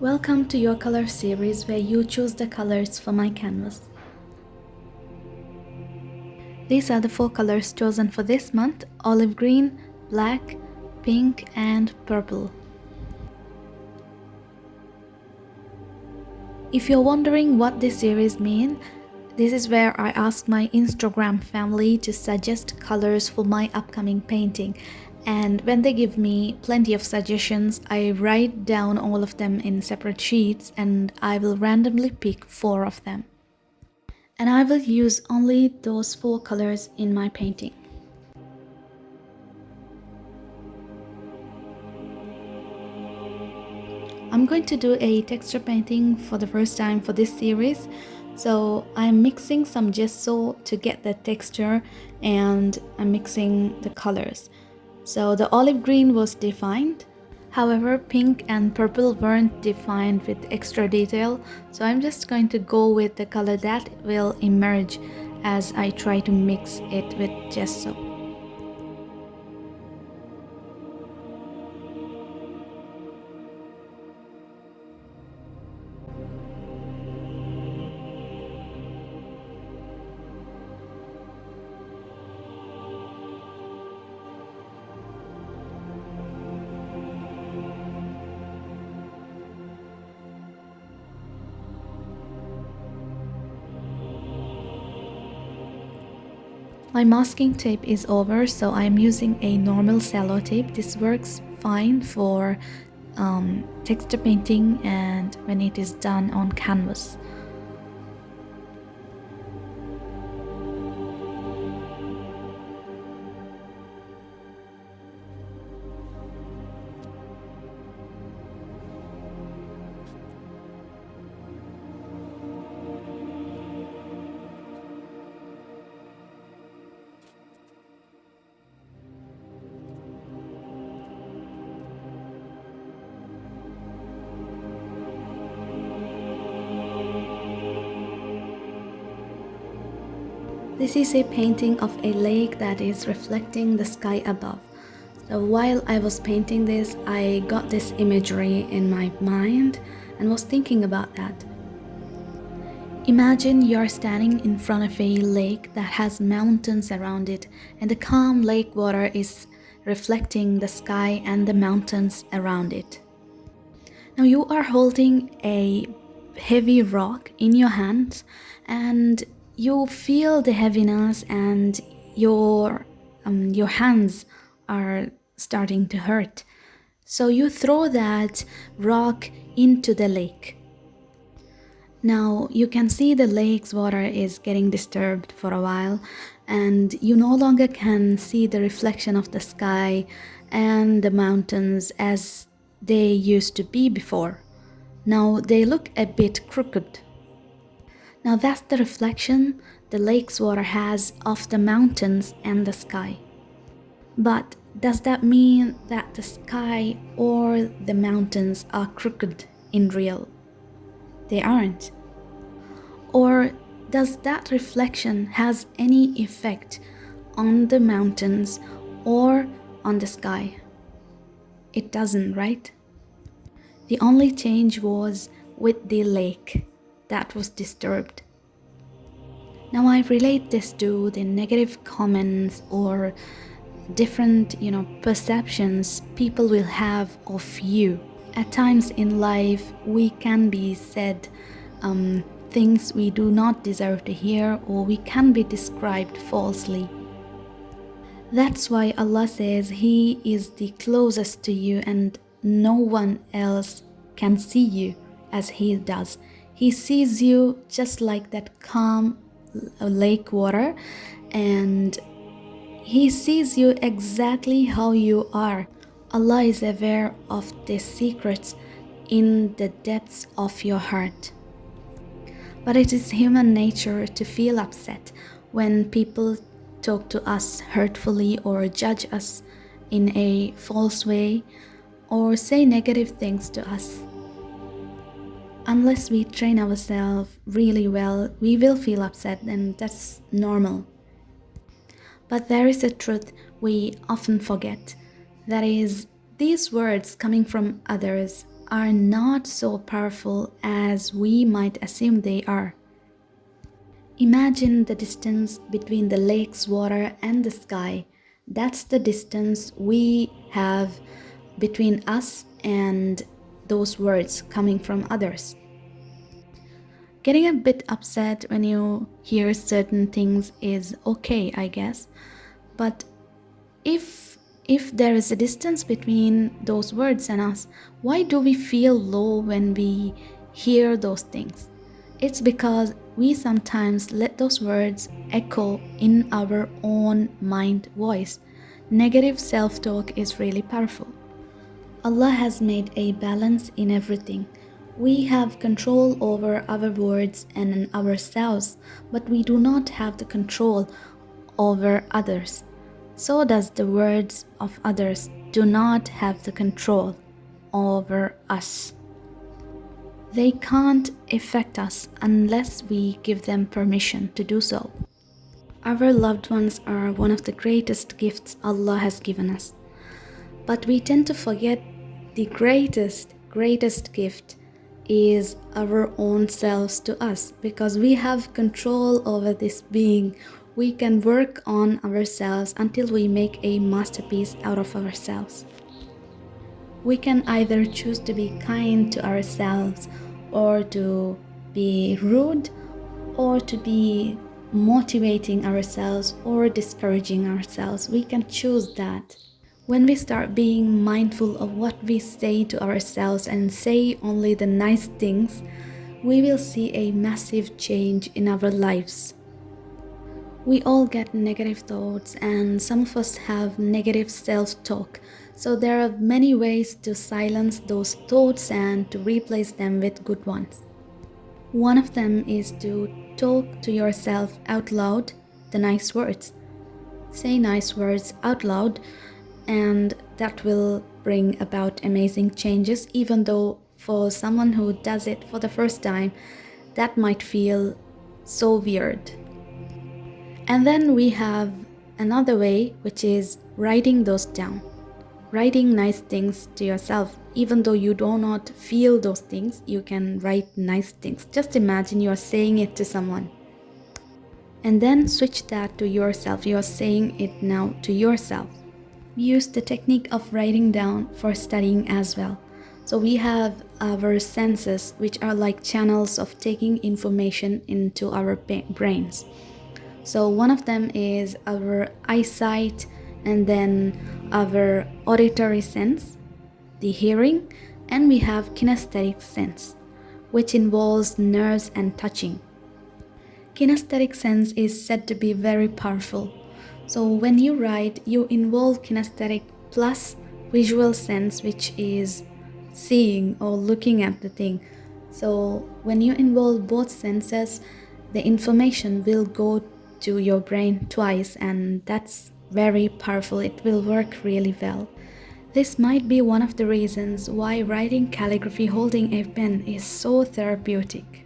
Welcome to your color series where you choose the colors for my canvas. These are the 4 colors chosen for this month: olive green, black, pink and purple. If you're wondering what this series means, this is where I ask my Instagram family to suggest colors for my upcoming painting, and when they give me plenty of suggestions, I write down all of them in separate sheets and I will randomly pick 4 of them. And I will use only those 4 colors in my painting. I'm going to do a texture painting for the first time for this series, so I'm mixing some gesso to get the texture and I'm mixing the colors. So the olive green was defined, however pink and purple weren't defined with extra detail, so I'm just going to go with the color that will emerge as I try to mix it with gesso. My masking tape is over, so I'm using a normal cello tape. This works fine for texture painting and when it is done on canvas. This is a painting of a lake that is reflecting the sky above. So while I was painting this, I got this imagery in my mind and was thinking about that. Imagine you're standing in front of a lake that has mountains around it, and the calm lake water is reflecting the sky and the mountains around it. Now you are holding a heavy rock in your hands and you feel the heaviness and your hands are starting to hurt. So you throw that rock into the lake. Now you can see the lake's water is getting disturbed for a while and you no longer can see the reflection of the sky and the mountains as they used to be before. Now they look a bit crooked. Now that's the reflection the lake's water has of the mountains and the sky. But does that mean that the sky or the mountains are crooked in real? They aren't. Or does that reflection has any effect on the mountains or on the sky? It doesn't, right? The only change was with the lake that was disturbed. Now I relate this to the negative comments or different, perceptions people will have of you. At times in life, we can be said things we do not deserve to hear, or we can be described falsely. That's why Allah says He is the closest to you and no one else can see you as He does. He sees you just like that calm lake water, and He sees you exactly how you are. Allah is aware of the secrets in the depths of your heart. But it is human nature to feel upset when people talk to us hurtfully or judge us in a false way or say negative things to us. Unless we train ourselves really well, we will feel upset, and that's normal. But there is a truth we often forget. That is, these words coming from others are not so powerful as we might assume they are. Imagine the distance between the lake's water and the sky. That's the distance we have between us and those words coming from others. Getting a bit upset when you hear certain things is okay, I guess. But if there is a distance between those words and us, why do we feel low when we hear those things? It's because we sometimes let those words echo in our own mind voice. Negative self-talk is really powerful. Allah has made a balance in everything. We have control over our words and ourselves, but we do not have the control over others. So does the words of others do not have the control over us. They can't affect us unless we give them permission to do so. Our loved ones are one of the greatest gifts Allah has given us. But we tend to forget the greatest gift is our own selves to us, because we have control over this being. We can work on ourselves until we make a masterpiece out of ourselves. We can either choose to be kind to ourselves, or to be rude, or to be motivating ourselves or discouraging ourselves. We can choose that. When we start being mindful of what we say to ourselves and say only the nice things, we will see a massive change in our lives. We all get negative thoughts, and some of us have negative self-talk. So there are many ways to silence those thoughts and to replace them with good ones. One of them is to talk to yourself out loud the nice words. Say nice words out loud, and that will bring about amazing changes, even though for someone who does it for the first time, that might feel so weird. And then we have another way, which is writing those down. Writing nice things to yourself. Even though you do not feel those things, you can write nice things. Just imagine you are saying it to someone. And then switch that to yourself. You are saying it now to yourself. We use the technique of writing down for studying as well. So we have our senses, which are like channels of taking information into our brains. So one of them is our eyesight, and then our auditory sense, the hearing, and we have kinesthetic sense, which involves nerves and touching. Kinesthetic sense is said to be very powerful. So when you write, you involve kinesthetic plus visual sense, which is seeing or looking at the thing. So when you involve both senses, the information will go to your brain twice, and that's very powerful. It will work really well. This might be one of the reasons why writing calligraphy holding a pen is so therapeutic.